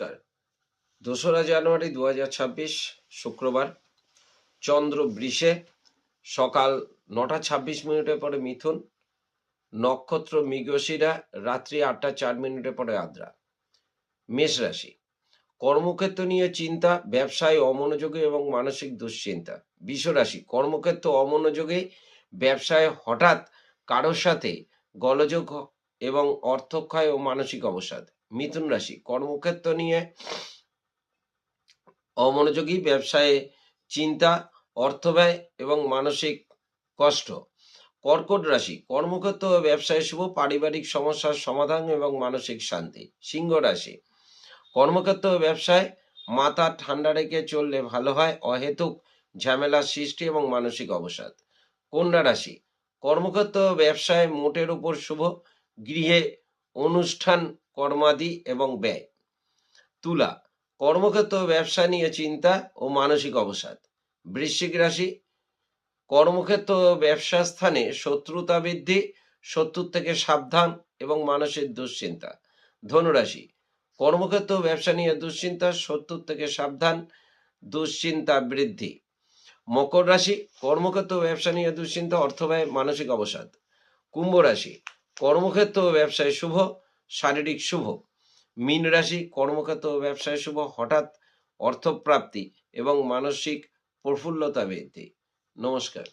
নমস্কার। ২রা জানুয়ারি ২০২৬ শুক্রবার। চন্দ্র বৃষে, সকাল ৯টা ২৬ পরে মিথুন, নক্ষত্র মৃগশিরা, রাত্রি ৮টা ৪ পরে আদ্রা। মেষ রাশি, কর্মক্ষেত্র নিয়ে চিন্তা, ব্যবসায় অমনোযোগী এবং মানসিক দুশ্চিন্তা। বৃষ রাশি, কর্মক্ষেত্র অমনোযোগী, ব্যবসায় হঠাৎ কারোর সাথে গোলযোগ এবং অর্থক্ষয় ও মানসিক অবসাদ। মিথুন রাশি, কর্মক্ষেত্র নিয়ে অমনোযোগী, ব্যবসায়ে চিন্তা, অর্থব্যয় এবং মানসিক কষ্ট। কর্কট রাশি, কর্মক্ষেত্র ও ব্যবসায় শুভ, পারিবারিক সমস্যার সমাধান এবং মানসিক শান্তি। সিংহ রাশি, কর্মক্ষেত্র ও ব্যবসায় মাথা ঠান্ডা রেখে চললে ভালো হয়, অহেতুক ঝামেলার সৃষ্টি এবং মানসিক অবসাদ। কন্যা রাশি, কর্মক্ষেত্র ও ব্যবসায় মোটের উপর শুভ, গৃহে অনুষ্ঠান কর্মাদি এবং ব্যয়। তুলা, কর্মক্ষেত্র ও ব্যবসা নিয়ে চিন্তা ও মানসিক অবসাদ। বৃশ্চিক রাশি, কর্মক্ষেত্র ও ব্যবসা স্থানে শত্রুতা বৃদ্ধি, শত্রুর থেকে সাবধান এবং মানসিক দুশ্চিন্তা। ধনুরাশি, কর্মক্ষেত্র ও ব্যবসা নিয়ে দুশ্চিন্তা, শত্রুর থেকে সাবধান, দুশ্চিন্তা বৃদ্ধি। মকর রাশি, কর্মক্ষেত্র ও ব্যবসা নিয়ে দুশ্চিন্তা, অর্থব্যয়, মানসিক অবসাদ। কুম্ভ রাশি, কর্মক্ষেত্র ও ব্যবসায় শুভ, শারীরিক শুভ। মীন রাশি, কর্মক্ষেত্র ও ব্যবসায় শুভ, হঠাৎ অর্থপ্রাপ্তি এবং মানসিক প্রফুল্লতা বৃদ্ধি। নমস্কার।